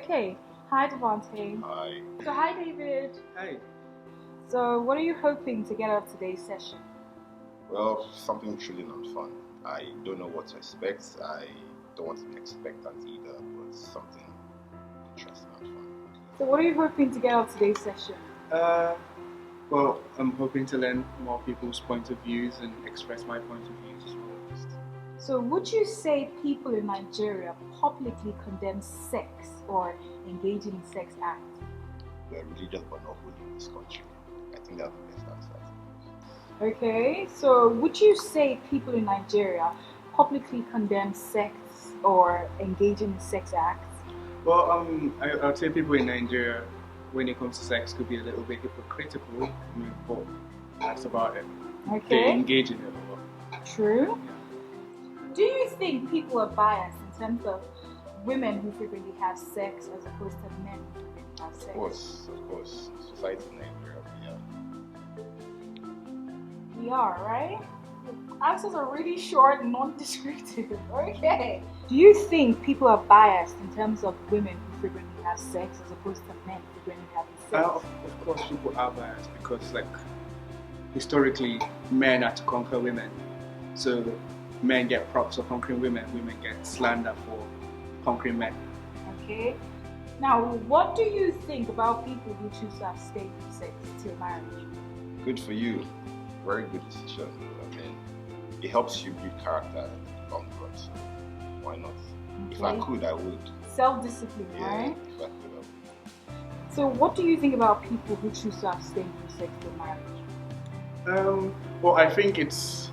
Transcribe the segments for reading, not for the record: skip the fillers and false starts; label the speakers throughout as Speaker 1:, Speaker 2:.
Speaker 1: Okay. Hi, Devante.
Speaker 2: Hi.
Speaker 1: So, hi, David.
Speaker 3: Hi.
Speaker 1: So, what are you hoping to get out of today's session?
Speaker 2: Well, something truly not fun. I don't know what to expect. I don't want to be expectant either, but something interesting and fun.
Speaker 1: So, what are you hoping to get out of today's session?
Speaker 3: Well, I'm hoping to learn more people's point of views and express my point of views as well.
Speaker 1: So, would you say people in Nigeria publicly condemn sex or engaging in sex acts?
Speaker 2: We're religious but not holy in this country. I think that's the best answer.
Speaker 1: Okay. So, would you say people in Nigeria publicly condemn sex or engaging in sex acts?
Speaker 3: Well, I'd say people in Nigeria, when it comes to sex, could be a little bit hypocritical. But that's about it. They
Speaker 1: Okay.
Speaker 3: engage in it a lot.
Speaker 1: True. Do you think people are biased in terms of women who frequently have sex as opposed to men who frequently have sex?
Speaker 2: Of course. Society in Nigeria, yeah.
Speaker 1: We are, right? The answers are really short and non-descriptive. Okay. Do you think people are biased in terms of women who frequently have sex as opposed to men who frequently have sex?
Speaker 3: Of course, people are biased because, historically, men are to conquer women. So men get props for conquering women, women get slander for conquering men.
Speaker 1: Okay. Now, what do you think about people who choose to abstain from sex till marriage?
Speaker 2: Good for you. Very good decision. I mean, it helps you build character in the long run, so why not? If I
Speaker 1: Okay.
Speaker 2: could, I would.
Speaker 1: Self-discipline,
Speaker 2: Yeah,
Speaker 1: right?
Speaker 2: if I could, I would.
Speaker 1: So, what do you think about people who choose to abstain from sex till marriage?
Speaker 3: Well, I think it's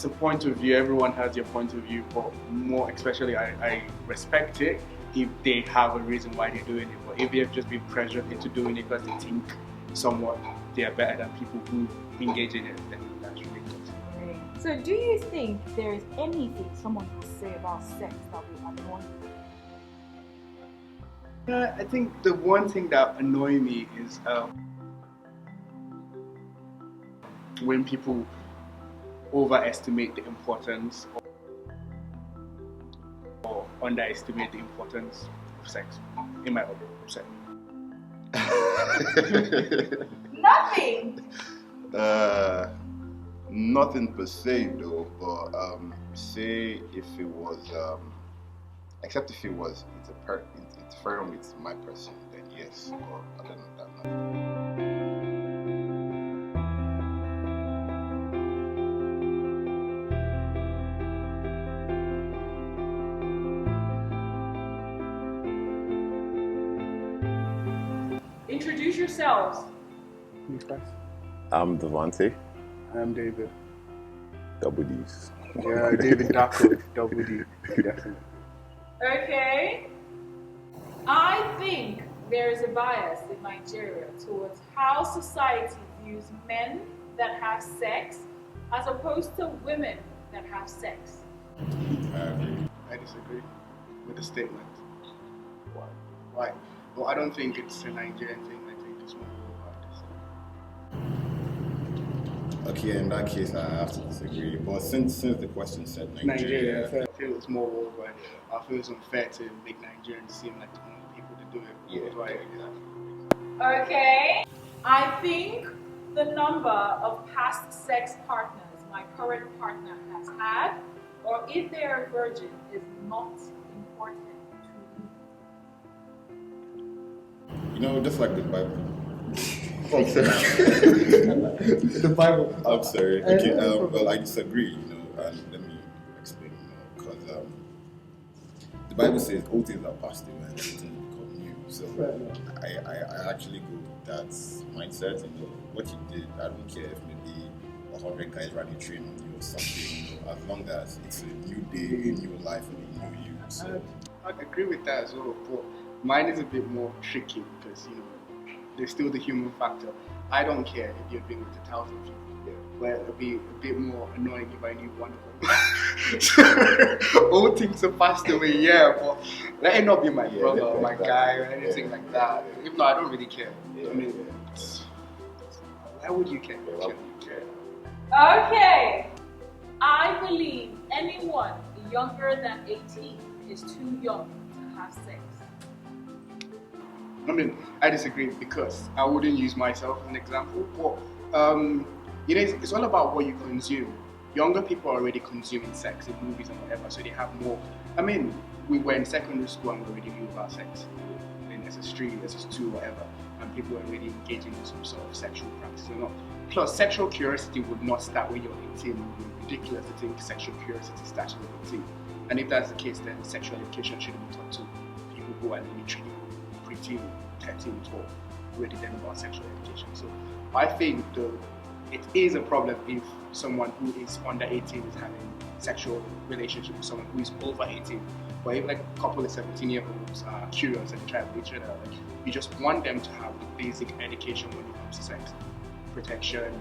Speaker 3: a point of view. Everyone has their point of view, but more especially, I respect it if they have a reason why they're doing it. But if they've just been pressured into doing it because they think somewhat they are better than people who engage in it, then that's ridiculous.
Speaker 1: So, do you think there is anything someone will say about sex that will annoy you?
Speaker 3: I think the one thing that annoys me is when people overestimate the importance or underestimate the importance of sex, in my opinion.
Speaker 1: Nothing!
Speaker 2: Nothing per se though, but say if it was, except if it was interfering with my person, then yes. But other than that, no.
Speaker 1: Introduce yourselves.
Speaker 3: Me first.
Speaker 4: I'm Devante,
Speaker 3: I'm David.
Speaker 4: double D's.
Speaker 3: Yeah, David Daco, double D, definitely.
Speaker 1: Okay. I think there is a bias in Nigeria towards how society views men that have sex as opposed to women that have sex.
Speaker 3: I disagree with the statement. Why? Well, I don't think it's a Nigerian thing. I think it's more of a
Speaker 2: Okay, in that case, I have to disagree. But since the question said Nigeria,
Speaker 3: Nigeria. I feel it's more worldwide. I feel it's unfair to make Nigerians seem like the only people to do it.
Speaker 2: yeah,
Speaker 3: Worldwide.
Speaker 2: exactly.
Speaker 1: Okay. I think the number of past sex partners my current partner has had, or if they are a virgin, is not important to me.
Speaker 2: Just like the Bible.
Speaker 3: The Bible.
Speaker 2: I'm sorry. Okay, well, I disagree, and let me explain, because the Bible says all things are passed away and everything will become new. So I actually go with that mindset. What you did, I don't care if maybe 100 guys ran a train on you or something, as long as it's a new day, a new life, and a new you. So
Speaker 3: I agree with that as well, but mine is a bit more tricky because there's still the human factor. I don't care if you're doing it with 1,000 people. But it'd be a bit more annoying if I knew one of them. All things are passed away, yeah, but let it not be my brother or my guy or anything like that. If not, I don't really care. I mean, why would you care?
Speaker 1: Okay. I believe anyone younger than 18 is too young to have sex.
Speaker 3: I mean, I disagree because I wouldn't use myself as an example. But it's all about what you consume. Younger people are already consuming sex in movies and whatever, so they have more. I mean, we were in secondary school and we already knew about sex in SS3, SS2, whatever, and people were already engaging in some sort of sexual practice. Plus, sexual curiosity would not start when you're 18. It would be ridiculous to think sexual curiosity starts when you're 18. And if that's the case, then sexual education shouldn't be taught to people who are literally preteen, 13, 12, already learn about sexual education. So I think it is a problem if someone who is under 18 is having sexual relationship with someone who is over 18. But if like a couple of 17-year-olds are curious and try with each other, like, you just want them to have the basic education when it comes to sex, protection,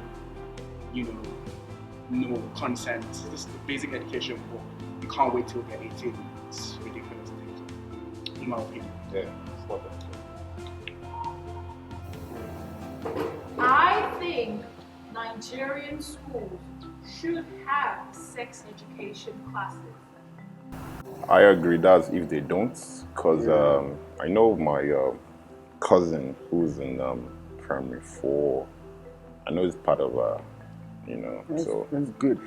Speaker 3: no consent, just the basic education. But you can't wait till they're 18. It's ridiculous, in my opinion.
Speaker 4: Yeah, it's not that.
Speaker 1: I think Nigerian schools should have sex education classes.
Speaker 4: I agree. That's if they don't, because I know my cousin who's in primary 4. I know he's part of
Speaker 5: That's good.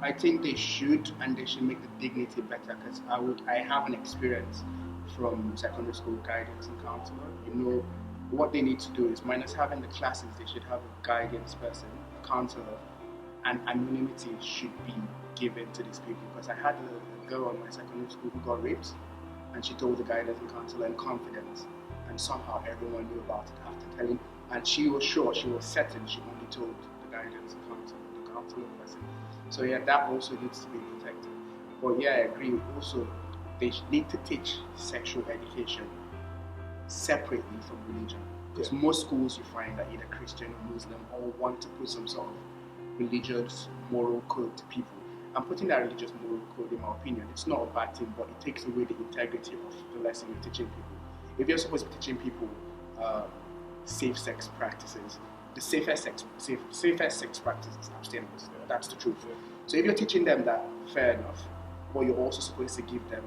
Speaker 3: I think they should, and they should make the dignity better, because I have an experience from secondary school guidance and counselor. What they need to do is, minus having the classes, they should have a guidance person, a counselor, and anonymity should be given to these people. Because I had a girl in my secondary school who got raped, and she told the guidance and counselor in confidence, and somehow everyone knew about it after telling, and she was sure, she was certain she only told the guidance and counselor, the counselor person. So yeah, that also needs to be protected. But yeah, I agree. Also, they need to teach sexual education separately from religion, because most schools you find are either Christian or Muslim, or want to put some sort of religious moral code to people. And putting that religious moral code, in my opinion, it's not a bad thing, but it takes away the integrity of the lesson you're teaching people. If you're supposed to be teaching people safe sex practices, the safest sex practice is abstinence. That's the truth. So if you're teaching them that, fair enough, but you're also supposed to give them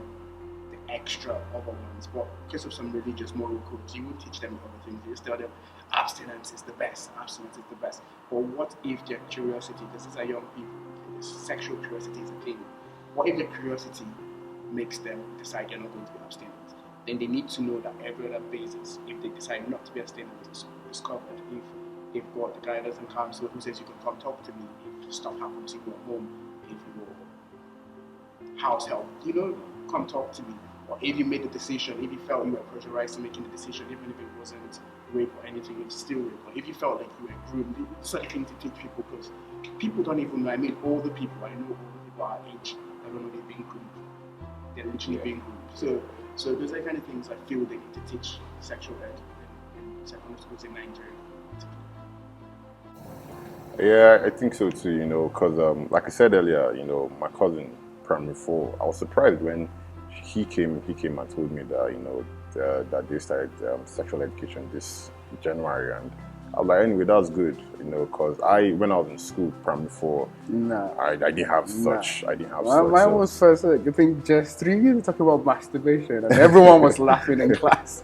Speaker 3: the extra other ones. But because of some religious moral codes, you won't teach them the other things. You just tell them abstinence is the best. Abstinence is the best. But what if their curiosity, because these are young people, sexual curiosity is a thing. What if their curiosity makes them decide they're not going to be abstinent? Then they need to know that every other basis, if they decide not to be abstinent, is covered. If they've got the guidance and counselor who says you can come talk to me if stuff happens to you at home, if your house help, come talk to me. Or if you made the decision, if you felt you were pressurized to making the decision, even if it wasn't rape or anything, it's still rape. Or if you felt like you were groomed, it's such a thing to teach people, because people don't even know. I mean, older people, I know older people our age, I don't know they're being groomed. They're literally being groomed. So those are the kind of things I feel they need to teach sexual ed in secondary schools in Nigeria.
Speaker 4: Yeah, I think so too, because like I said earlier, my cousin, primary 4, I was surprised when he came and told me that, that they started sexual education this January, and I was like, anyway, that's good, because when I was in school, primary 4, I didn't have such. I didn't have such.
Speaker 5: Mine was first, I think, just 3 years talking about masturbation, and everyone was laughing in class.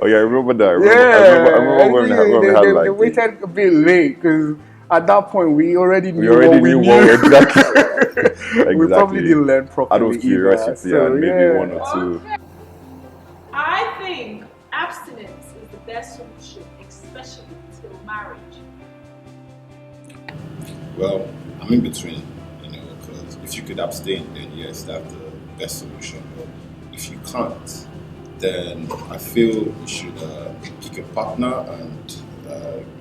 Speaker 4: Oh yeah, I remember that. I remember when we had like.
Speaker 5: They waited a bit late because at that point we already knew
Speaker 4: what we knew. Exactly.
Speaker 5: We probably didn't learn properly.
Speaker 4: Out of curiosity, and maybe one or two.
Speaker 1: Okay. I think abstinence is the best solution, especially till marriage.
Speaker 2: Well, I'm in between, because if you could abstain, then yes, that's the best solution. But if you can't, then I feel you should pick a partner and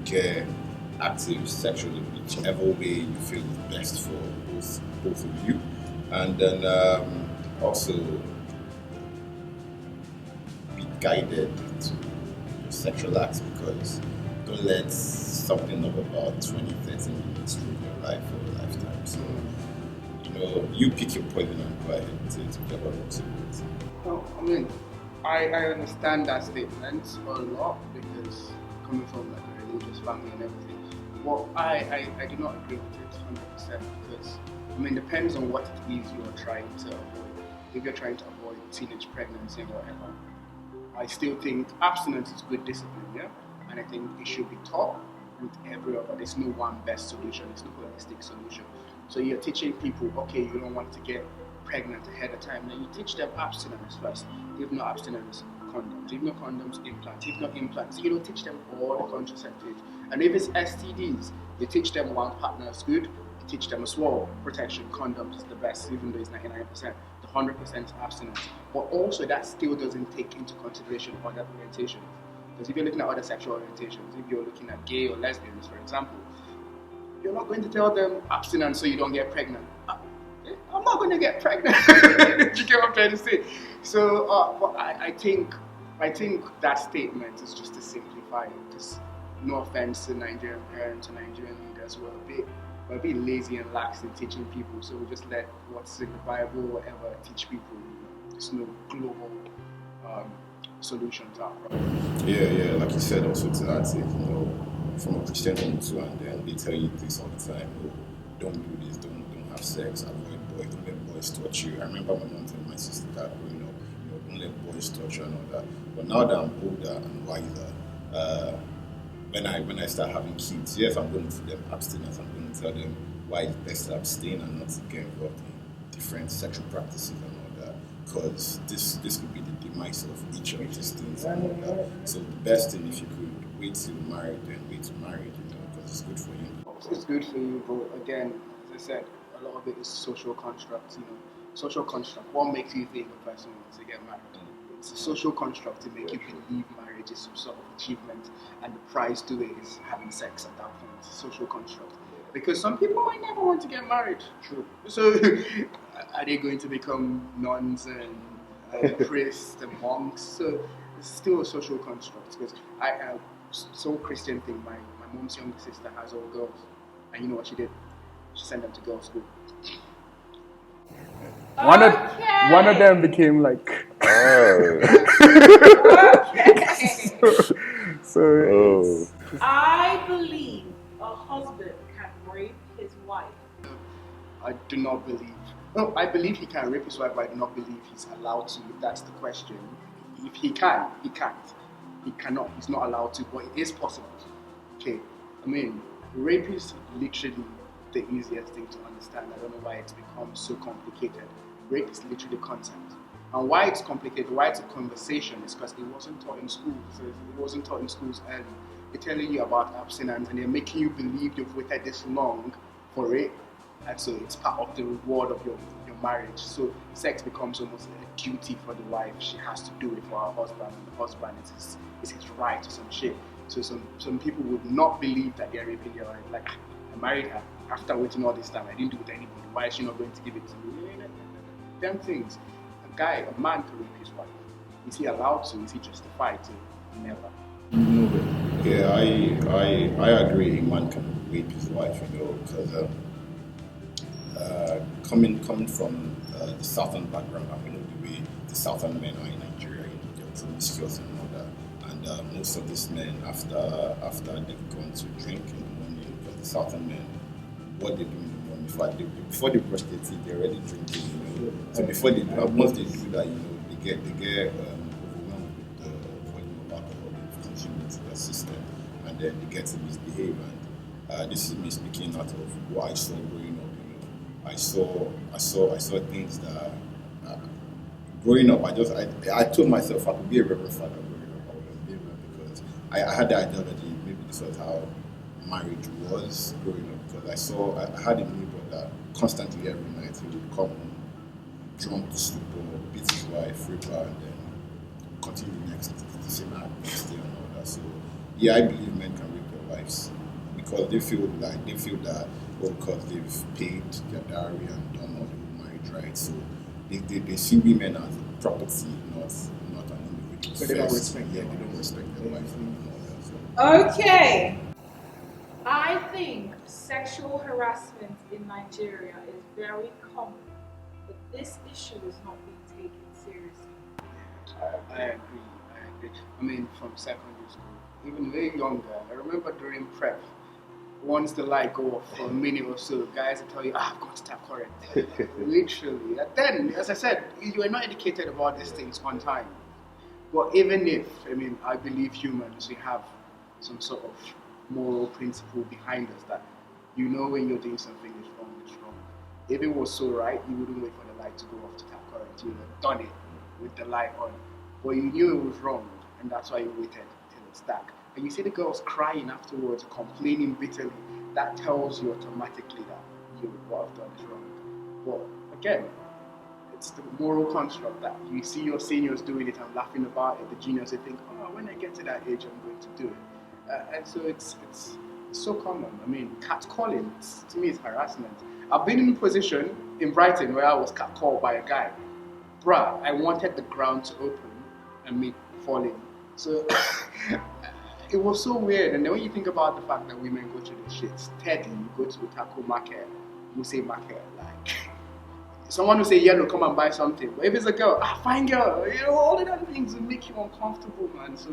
Speaker 2: get active sexually, whichever way you feel is best for both of you. And then also be guided to sexual acts, because don't let something of about 20-30 minutes rule your life for a lifetime. So, you pick your poison and go ahead and take whatever works for you.
Speaker 3: Well, I mean, I understand that statement a lot, because coming from like a religious family and everything. Well, I do not agree with it 100%, because it depends on what it is you are trying to avoid. If you're trying to avoid teenage pregnancy or whatever, I still think abstinence is good discipline, yeah? And I think it should be taught with every other. There's no one best solution, there's no holistic solution. So you're teaching people, okay, you don't want to get pregnant ahead of time, then you teach them abstinence first. If not abstinence, condoms. If not condoms, implants. If not implants, you don't teach them all the contraceptives. And if it's STDs, you teach them one partner is good, you teach them as well. Protection, condoms is the best, even though it's 99%. The 100% is abstinence. But also that still doesn't take into consideration other orientations. Because if you're looking at other sexual orientations, if you're looking at gay or lesbians, for example, you're not going to tell them abstinence so you don't get pregnant. I'm not going to get pregnant. You get what I'm trying to say? So, but I think that statement is just to simplify it. Because no offense to Nigerian parents or Nigerian leaders, we're a bit lazy and lax in teaching people. So we just let what's in the Bible, whatever, teach people. There's no global solutions out. Right?
Speaker 2: Yeah, like you said, also to that, from a Christian home too, and then they tell you this all the time: don't do this, don't have sex, avoid boys, don't let boys touch you. I remember my mom telling my sister that growing up, don't let boys touch you and all that. But now that I'm older and wiser, when I start having kids, yes, I'm going to teach them abstinence. I'm going to tell them why it's best to abstain and not to get involved in different sexual practices and all that. Because this could be the demise of each of these things and all that. So the best thing, if you could wait till married, then wait till married, because it's good for you.
Speaker 3: It's good for you, but again, as I said, a lot of it is social constructs. Social construct. What makes you think a person wants to get married? It's a social construct to make you believe marriage is some sort of achievement, and the prize to it is having sex at that point. It's a social construct. Because some people might never want to get married. True. So, are they going to become nuns and priests and monks? So, it's still a social construct. Because so Christian thing, my mom's younger sister has all girls. And you know what she did? She sent them to girls' school.
Speaker 5: One of them became like. So
Speaker 1: I believe a husband can rape his wife.
Speaker 3: I do not believe. No, I believe he can rape his wife, but I do not believe he's allowed to. If that's the question. If he can, he can't. He cannot. He's not allowed to, but it is possible. Okay. I mean, rape is literally the easiest thing to understand. I don't know why it's become so complicated. Rape is literally consent. And why it's complicated, why it's a conversation, is because it wasn't taught in schools. So it wasn't taught in schools early. They're telling you about abstinence and they're making you believe you've waited this long for it. And so it's part of the reward of your marriage. So sex becomes almost a duty for the wife. She has to do it for her husband, and the husband is his right or some shit. So some people would not believe that they're raping their wife. Like, I married her after waiting all this time. I didn't do it to anybody. Why is she not going to give it to me? Them things. A man can rape his wife. Is he allowed to? Is he justified to? Never.
Speaker 2: No way. Yeah, I agree. A man can rape his wife, because coming from the southern background, I know the way the southern men are in Nigeria, they're promiscuous and all that. And most of these men, after they've gone to drink in the morning, because the southern men, what they do in the morning, before they brush their teeth, they're already drinking. So before once they do that, they get overwhelmed with the volume of alcohol they've consumed into their system, and then they get to misbehave. And this is me speaking out of what I saw growing up. I saw things that growing up. I told myself I could be a reverend father growing up. I would be because I had the ideology. Maybe this was how marriage was growing up, because I had a neighbor that constantly every night he would come home drunk to sleep or beat his wife, rape her, and then continue the same act next day and all that. So yeah, I believe men can rape their wives because they feel that because they've paid their dowry and done all the marriage rights, so they see women as property, not an individual.
Speaker 3: So they don't respect.
Speaker 2: Yeah, they don't respect their wife and all that. So.
Speaker 1: Okay. I think sexual harassment in Nigeria is very common, but this issue is not being taken seriously.
Speaker 3: I agree. I mean, from secondary school, even way younger. I remember during prep, once the light go off for a minute or so, guys will tell you, I've got to tap current. Literally. And then, as I said, you are not educated about these things on time. But even if, I mean, I believe humans, we have some sort of moral principle behind us that you know when you're doing something is wrong, it's wrong. If it was so right, you wouldn't wait for the light to go off to tap current. You would have done it with the light on. But you knew it was wrong, and that's why you waited till it's dark. And you see the girls crying afterwards, complaining bitterly. That tells you automatically that what I've done is wrong. But again, it's the moral construct that you see your seniors doing it and laughing about it. The juniors, they think, oh, when I get to that age, I'm going to do it. And so it's so common. I mean, catcalling, to me, is harassment. I've been in a position in Brighton where I was catcalled by a guy. Bruh, I wanted the ground to open and me falling. So it was so weird. And then when you think about the fact that women go through the shit, steady, you go to a taco market, you say market, like someone will say yellow, come and buy something. But if it's a girl, fine girl, you know, all of that things will make you uncomfortable, man. So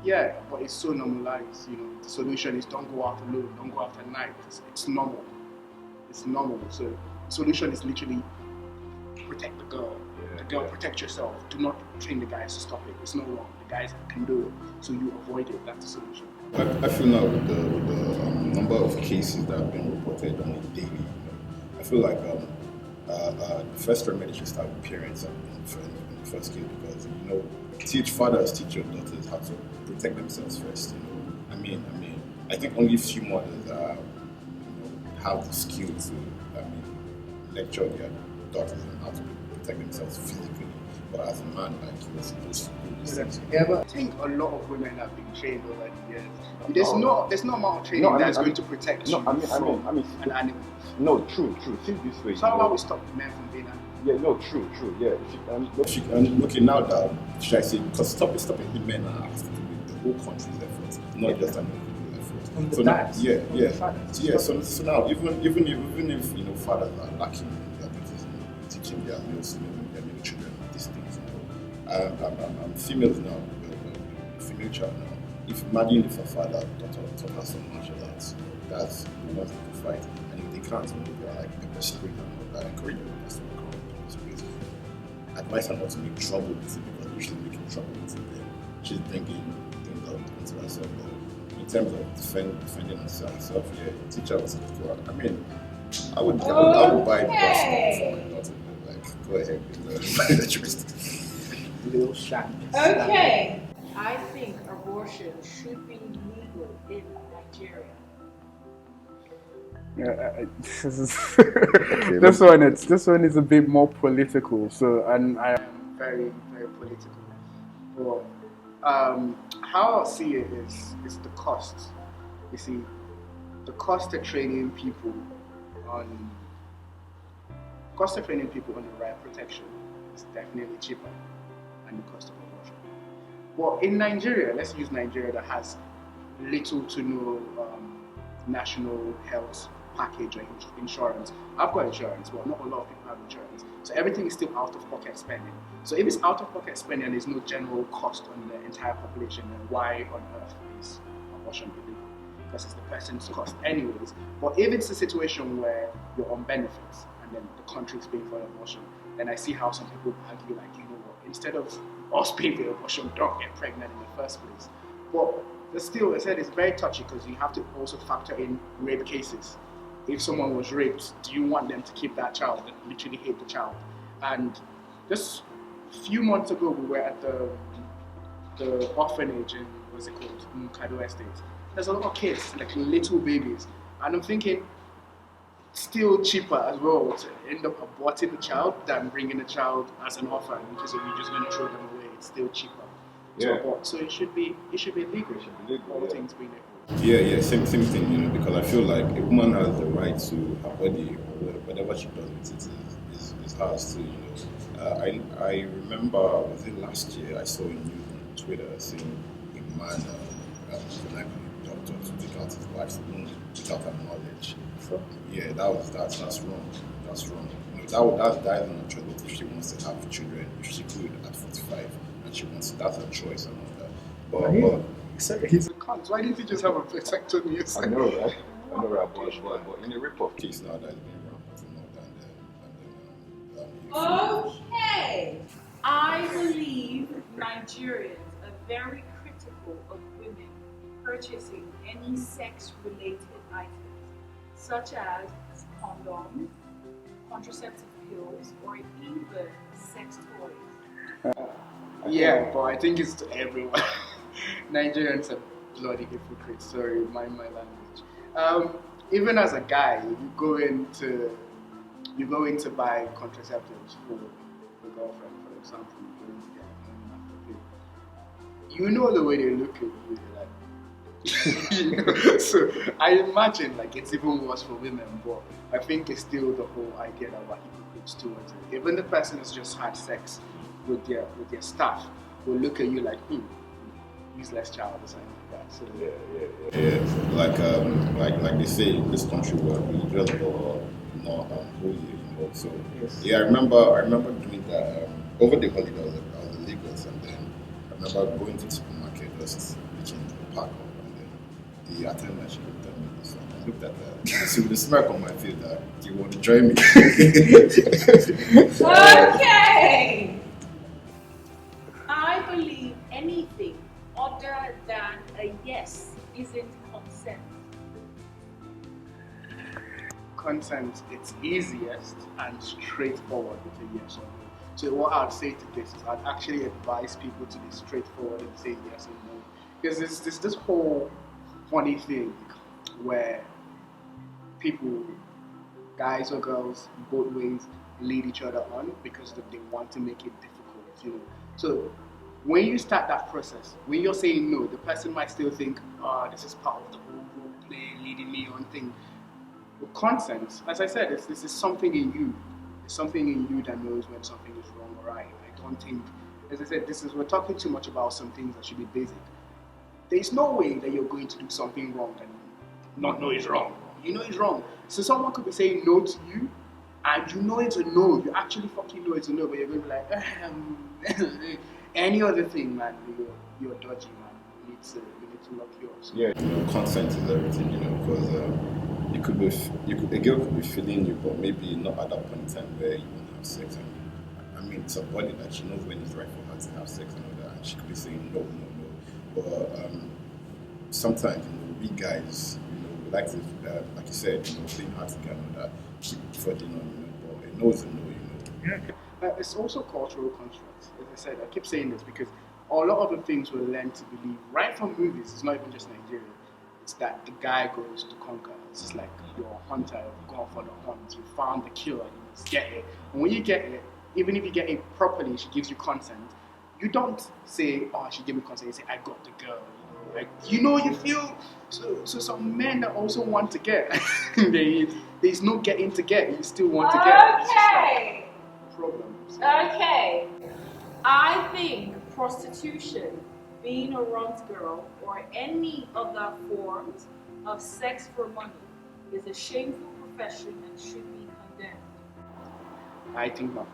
Speaker 3: yeah, but it's so normalized, you know. The solution is don't go out alone, don't go out at night. It's normal. It's normal. So the solution is literally protect the girl. The girl, protect yourself. Do not train the guys to stop it. It's not wrong. The guys can do it. So you avoid it. That's the solution.
Speaker 2: I feel now with the number of cases that have been reported on a daily, you know, I feel like the first remedy should start with parents in the first case, because you know, teach fathers, teach your daughters how to protect themselves first. You know, I think only a few mothers have the skill to lecture their daughters on how to protect themselves physically. But as a man, like, you're supposed to do this thing.
Speaker 3: Yeah, but I think a lot of women have been trained over the years. There's no amount of training that's going to protect you from an animal.
Speaker 4: No, true. See this way.
Speaker 3: So how about we stop men from being animals?
Speaker 4: Yeah, no, true. Yeah.
Speaker 2: Okay, now that should I say, because stopping the men has to do with the whole country's efforts, not just an individual effort. So now, So now, even if you know fathers are lacking in their duties, teaching their male children these things, you know, females now, female child now. If imagine if a father taught her some martial arts, that's the ones to fight, and if they can't, you know, they're like pepper spray and all that, encourage them to come pepper spray. Advise her not to make trouble with it, because if she's making trouble with it, then she's bringing things out into herself. But in terms of defending herself, yeah, teach her what to do. I mean, I would buy the bus for my daughter. Like, go ahead with the choice.
Speaker 3: Little shank.
Speaker 1: Okay. I think abortion should be legal in Nigeria.
Speaker 5: This one is a bit more political. So, and I am
Speaker 3: very, very political. But how I see it is the cost. You see, the cost of training people on the right protection is definitely cheaper than the cost of abortion. Well, in Nigeria, let's use Nigeria that has little to no national health package or insurance. I've got insurance, but not a lot of people have insurance. So everything is still out-of-pocket spending. So if it's out-of-pocket spending and there's no general cost on the entire population, then why on earth is abortion illegal? Because it's the person's cost anyways. But if it's a situation where you're on benefits and then the country is paying for an abortion, then I see how some people argue like, you know what, instead of us paying for abortion, don't get pregnant in the first place. But still, I said it's very touchy because you have to also factor in rape cases. If someone was raped, do you want them to keep that child and literally hate the child? And just a few months ago, we were at the orphanage in, what's it called, Mukado Estate. There's a lot of kids, like little babies. And I'm thinking, still cheaper as well to end up aborting the child than bringing the child as an orphan, because if you're just going to throw them away, it's still cheaper to abort. So it should be legal. All things being equal.
Speaker 2: Yeah, same thing, you know, because I feel like a woman has the right to her body, or whatever she does with it is hers too, you know. I remember, was it last year, I saw a news on Twitter saying a man connected a doctor to take out his wife's womb without her knowledge. Yeah, that's wrong. That's wrong. You know, that's dying on a choice. If she wants to have children, if she could at 45, and she wants, that's her choice and all that. But
Speaker 3: he's a cunt. Why didn't he just have a vasectomy?
Speaker 4: I know, right? But in a rip-off case now, that's been around for more than
Speaker 1: Okay. I believe Nigeria Nigerians are very critical of women purchasing any sex-related items, such as condoms, contraceptive pills, or even sex toys.
Speaker 3: Yeah, but I think it's to everyone. Nigerians are bloody hypocrites. Sorry, mind my language. Even as a guy, you go in to buy contraceptives for your girlfriend, for example. You go in to get a pill. You know the way they look at you. They're like, So I imagine like it's even worse for women, but I think it's still the whole idea that we're hypocrites towards it. Even the person who's just had sex with their staff will look at you like, useless child or something like that. So
Speaker 2: Yeah. Like they say in this country where religious but not holy, So
Speaker 3: yes.
Speaker 2: yeah, I remember doing that over the holiday. I was in Lagos, and then I remember going to the supermarket, just reaching to the park, and then the attendant, she looked at me. So I looked at her. See with a smirk on my face that, do you want to join me?
Speaker 1: Okay! I believe anything other than a yes isn't consent.
Speaker 3: Consent, it's easiest and straightforward with a yes or no. So what I'd say to this is I'd actually advise people to be straightforward and say yes or no. Because there's this whole funny thing where people, guys or girls, both ways, lead each other on because they want to make it difficult, So when you start that process, when you're saying no, the person might still think, this is part of the whole role play, leading me on thing. With consent, as I said, this is something in you. It's something in you that knows when something is wrong or right. I don't think, as I said, we're talking too much about some things that should be basic. There's no way that you're going to do something wrong and not know it's wrong. You know it's wrong. So someone could be saying no to you, and you know it's a no. You actually fucking know it's a no, but you're going to be like, any other thing, man, you're dodgy, man. You need to lock yours.
Speaker 2: Yeah, consent is everything, because a girl could be feeling you, but maybe not at that point in time where you want to have sex. I mean, it's a body that she knows when it's right for her to have sex and all that, and she could be saying no. But sometimes, we guys, we like to, like you said, playing hard to get on that, keep fighting on, but a no is a no,
Speaker 3: Yeah. It's also cultural constructs. As I said, I keep saying this because a lot of the things we're led to believe, right from movies, it's not even just Nigeria, it's that the guy goes to conquer. It's just like you're a hunter, you've gone for the hunt, you found the killer, you must get it. And when you get it, even if you get it properly, she gives you consent, you don't say, she gave me consent, you say, I got the girl. You feel, so some men that also want to get, there's no getting to get, you still want to get.
Speaker 1: Okay!
Speaker 3: Problems.
Speaker 1: Okay. I think prostitution, being a runt girl, or any other forms of sex for money is a shameful profession and should be condemned.
Speaker 3: I think not.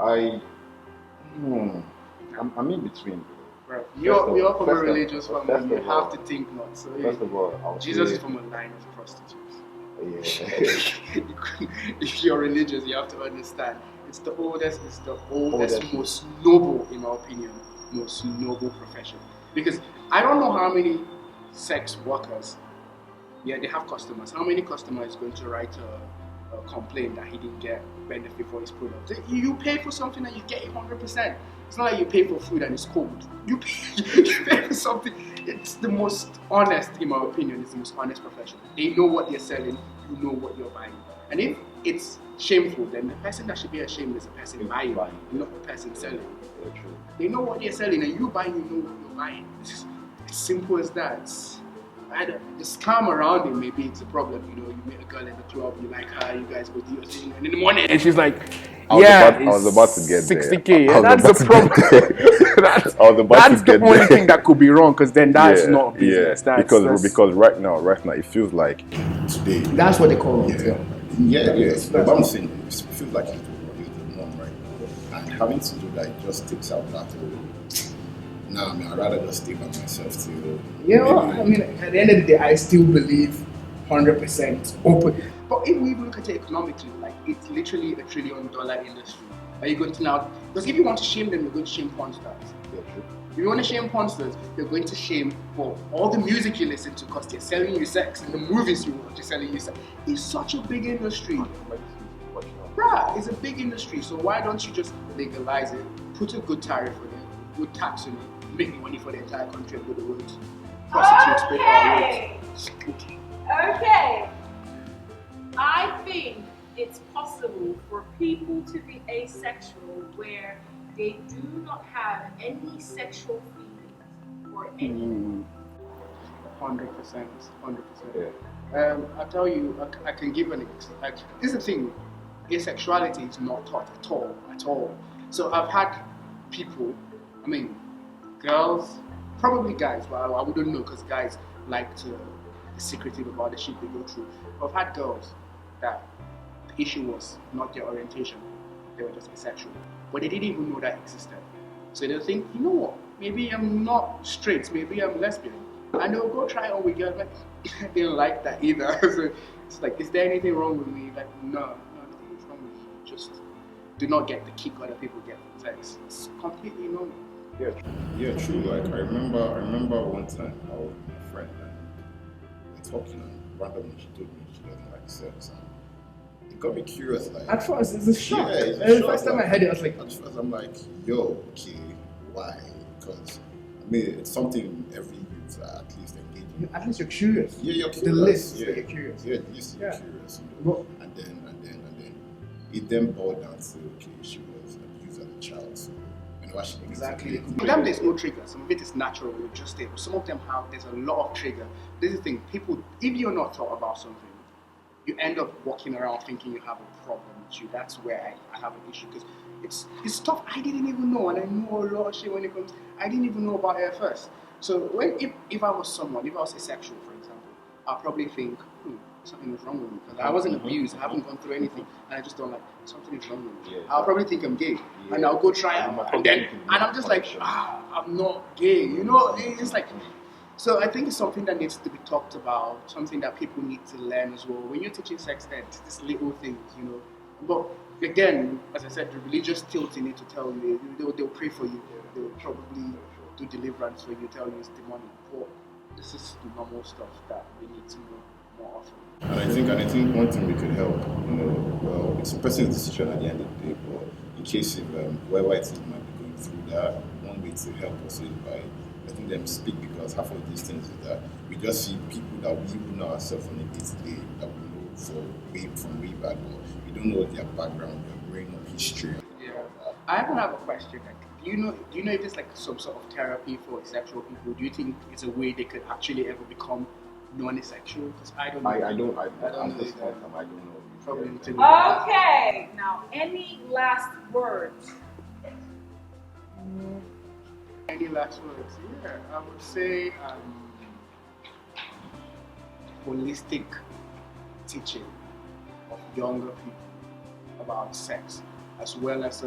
Speaker 4: I'm in between.
Speaker 3: Right. You're from a religious family, you have
Speaker 4: all,
Speaker 3: to think not. So
Speaker 4: First of all, I'll
Speaker 3: Jesus
Speaker 4: say,
Speaker 3: is from a line of prostitutes.
Speaker 4: Yeah.
Speaker 3: If you're religious, you have to understand it's the oldest, most noble, in my opinion, most noble profession. Because I don't know how many sex workers, they have customers. How many customers is going to write a complaint that he didn't get benefit for his product? You pay for something and you get it 100%. It's not like you pay for food and it's cold. You pay for something. It's the most honest, in my opinion, it's the most honest profession. They know what they're selling, you know what you're buying. And if it's shameful, then the person that should be ashamed is the person buying, not the person selling.
Speaker 4: Yeah, true.
Speaker 3: They know what they're selling and you buying, you know what you're buying. It's simple as that. The scam around it, maybe it's a problem. You meet a girl in the club, you like her, you guys go do your thing, and in the morning, and she's like,
Speaker 4: I was about to get
Speaker 5: 60K.
Speaker 4: there.
Speaker 5: That's the problem. That's the only thing that could be wrong, because then that's not business.
Speaker 4: Yeah. Because right now, it feels like
Speaker 2: today.
Speaker 3: That's what they call it.
Speaker 2: Yes. But I'm saying it feels like it's the norm right now. And having to do that, it just takes out that whole. Nah, I'd rather just stay by myself till.
Speaker 3: At the end of the day, I still believe 100% open. But if we even look at it economically, like it's literally $1 trillion industry. Are you going to now? Because if you want to shame them, you're going to shame porn stars. If you want to shame porn stars, you're going to shame for all the music you listen to because they're selling you sex, and the movies you watch are selling you sex. It's such a big industry. Bruh, it's a big industry, so why don't you just legalize it, put a good tariff on it, good tax on it, make money for the entire country and go to the roads. Prostitutes pay for our roads.
Speaker 1: Okay. I think it's possible for people to be asexual where they do not have any sexual feelings for anyone.
Speaker 3: 100%. I'll tell you, I can give an example. This is the thing, asexuality is not taught at all. So I've had people, girls, probably guys, but I wouldn't know because guys like to be secretive about the shit they go through. But I've had girls that the issue was not their orientation, they were just asexual. But they didn't even know that existed. So they'll think, you know what, maybe I'm not straight, maybe I'm lesbian. And they'll go try on with girls, like, they didn't like that either. So it's like, is there anything wrong with me? Like, no, nothing is wrong with you. Just do not get the kick other people get from sex. It's completely normal.
Speaker 2: Yeah, true. Like I remember one time I was with my friend and we were talking, and randomly she told me she doesn't like sex. And it got me curious. Like
Speaker 5: At first, it's a shock.
Speaker 2: Yeah, it's a
Speaker 5: The
Speaker 2: shock,
Speaker 5: first time I heard it, I was like,
Speaker 2: at first I'm like, yo, okay, why? Because it's something every youth at least engage in.
Speaker 5: at least you're curious.
Speaker 2: Yeah, you're
Speaker 5: The
Speaker 2: curious.
Speaker 5: list,
Speaker 2: yeah,
Speaker 5: you're curious.
Speaker 2: Yeah, at least you're
Speaker 5: Yeah.
Speaker 2: curious.
Speaker 5: Well,
Speaker 2: And then it then boiled down to, okay, she was abused as a child, so whenever she
Speaker 5: Exactly.
Speaker 3: For them, there's no trigger. Some of it is natural, you're just there. Some of them there's a lot of trigger. This is the thing, people, if you're not thought about something, you end up walking around thinking you have a problem with you. That's where I have an issue, because it's stuff I didn't even know, and I know a lot of shit when it comes, I didn't even know about it at first. So if I was asexual, for example, I'll probably think, something is wrong with me, because I wasn't abused, I haven't gone through anything, and I just don't like, something is wrong with me. I'll probably think I'm gay, and I'll go try it, and I'm just like, I'm not gay, it's like, so I think it's something that needs to be talked about, something that people need to learn as well. When you're teaching sex ed, these little things, but again, as I said, the religious tilt in it to tell you, they'll pray for you, they'll probably do deliverance for you, tell you it's demonic, but this is the normal stuff that we need to know more often.
Speaker 2: And I think one thing we could help, well, it's a person's decision at the end of the day, but in case if whoever it is might be going through that, one way to help us is by letting them speak, because half of these things is that we just see people that we even know ourselves on a day-to-day that we know from way back, but we don't know their background, their growing up history.
Speaker 3: Yeah. I even have a question. Like, do you know if it's like some sort of therapy for asexual people? Do you think it's a way they could actually ever become non-asexual? Because I don't know.
Speaker 4: I don't know.
Speaker 3: Probably need to
Speaker 1: Okay, now any last words?
Speaker 3: Any last words? Yeah, I would say holistic teaching of younger people about sex, as well as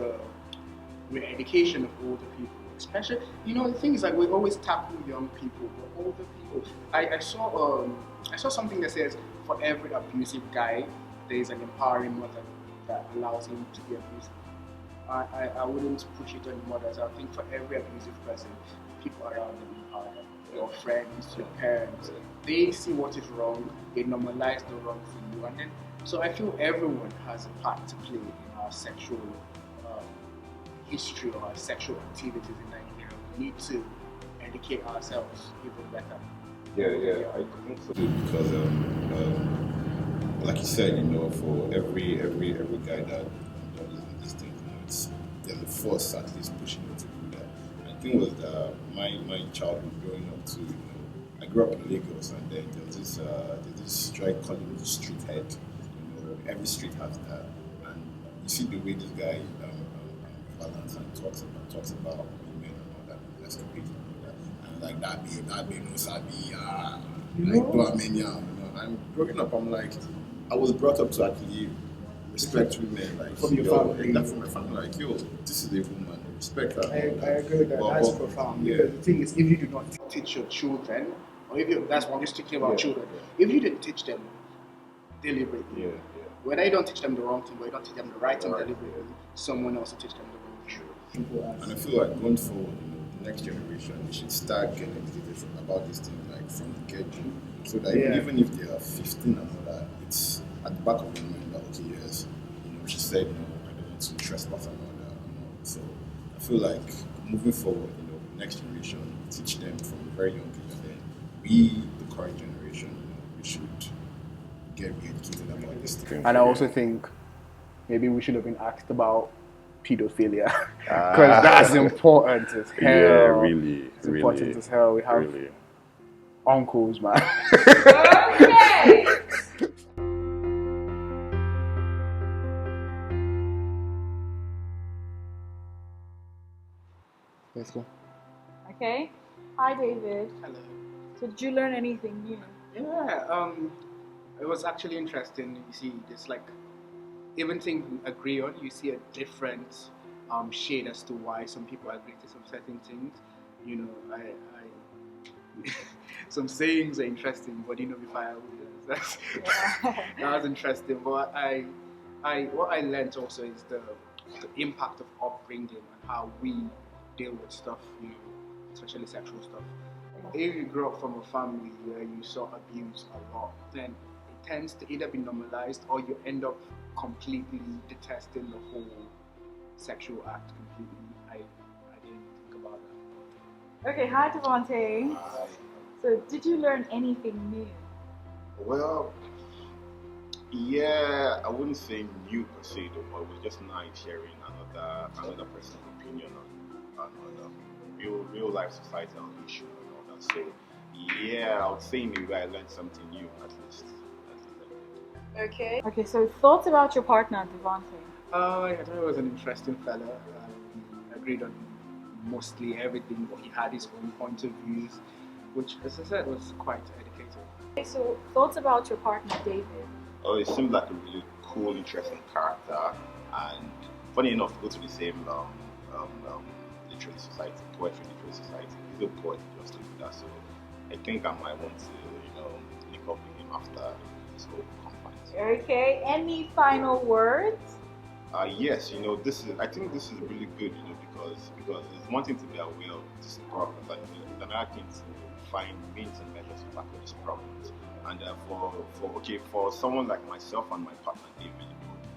Speaker 3: re-education of older people. Especially, the thing is, like, we always tackle young people, but older people. I saw something that says for every abusive guy, there is an empowering mother that allows him to be abusive. I wouldn't push it on the mothers. I think for every abusive person, people around them empower them. Your friends, your parents, they see what is wrong, they normalize the wrong for you, and then so I feel everyone has a part to play in our sexual history or our sexual activities in Nigeria. We need to educate ourselves even better.
Speaker 4: Yeah, I think so.
Speaker 2: Because like you said, for every guy that does these things, there's a force at least pushing you to do that. And the thing was that my childhood growing up too, I grew up in Lagos, and then there's this strike called the street head. Every street has that, and you see the way this guy Valentine talks about women and all that, escapades and all that, and like that be no sabi, like do Armenia, And growing up, I'm like, I was brought up to actually respect women, like
Speaker 5: from your family.
Speaker 2: Like, from my family, like, yo, this is a woman, respect her.
Speaker 5: I agree with that. That's profound.
Speaker 2: Yeah.
Speaker 5: Because the thing is, if you do not
Speaker 3: Teach your children, or if you, that's what I'm just thinking about children. If you didn't teach them deliberately, whether you don't teach them the wrong thing or you don't teach them the right thing deliberately, someone else will teach them the wrong thing.
Speaker 2: And I feel like going forward, next generation, they should start getting educated about these things like from the get-go, so that
Speaker 3: Yeah.
Speaker 2: even if they are 15 and all that, it's at the back of their mind that okay, yes, she said I don't want to trespass and all that. So I feel like moving forward, next generation, teach them from a very young age, and then we, the current generation, we should get re-educated about this thing.
Speaker 5: And I also think maybe we should have been asked about pedophilia because that's important as hell.
Speaker 4: Yeah, really,
Speaker 5: It's important as hell. We have
Speaker 4: really.
Speaker 5: uncles, man.
Speaker 1: Okay.
Speaker 5: Let's go.
Speaker 1: Okay. Hi, David.
Speaker 3: Hello.
Speaker 1: So did you learn anything new?
Speaker 3: Yeah, it was actually interesting. You see, there's like, even things we agree on, you see a different shade as to why some people agree to some certain things. Some sayings are interesting, but if I that's that was interesting. But what I learned also is the impact of upbringing and how we deal with stuff, especially sexual stuff. If you grow up from a family where you saw abuse a lot, then it tends to either be normalized or you end up completely detesting the whole sexual act completely. I didn't think about that.
Speaker 1: Okay, hi, Devontae. So did you learn anything new?
Speaker 2: Well, yeah, I wouldn't say new per se, though, but it was just nice hearing another person's opinion on real life societal issue and all that. So yeah, I would say maybe I learned something new at least.
Speaker 1: Okay. Okay, so thoughts about your partner, Devontae?
Speaker 3: I thought he was an interesting fella. We agreed on mostly everything, but he had his own point of views, which, as I said, was quite educated.
Speaker 1: Okay, so thoughts about your partner, David?
Speaker 2: Oh, it seemed like a really cool, interesting character, and funny enough, we go to the same literary society, poetry literary society. He's a poet, just like that. So I think I might want to, link up with him after this whole conference.
Speaker 1: Okay, any final words?
Speaker 2: Yes, I think this is really good, because it's one thing to be aware of these problems, and it's another thing to find means and measures to tackle these problems. And for someone like myself and my partner David,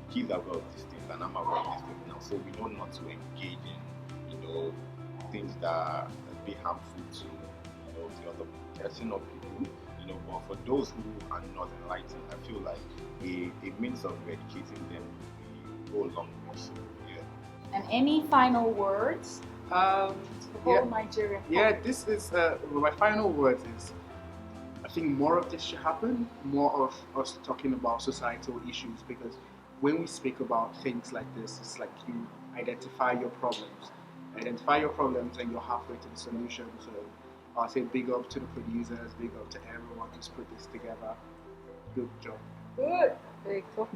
Speaker 2: he's aware of these things and I'm aware of these things now, so we know not to engage in, things that are be harmful to, the other person or people. But for those who are not enlightened, I feel like a means of educating them will go a long way. So, yeah.
Speaker 1: And any final words? The whole Nigerian.
Speaker 3: Yeah, this is my final words is, I think more of this should happen, more of us talking about societal issues, because when we speak about things like this, it's like you identify your problems and you're halfway to the solution. So I'll say big up to the producers, big up to everyone who's put this together. Good job.
Speaker 1: Good. Very tough.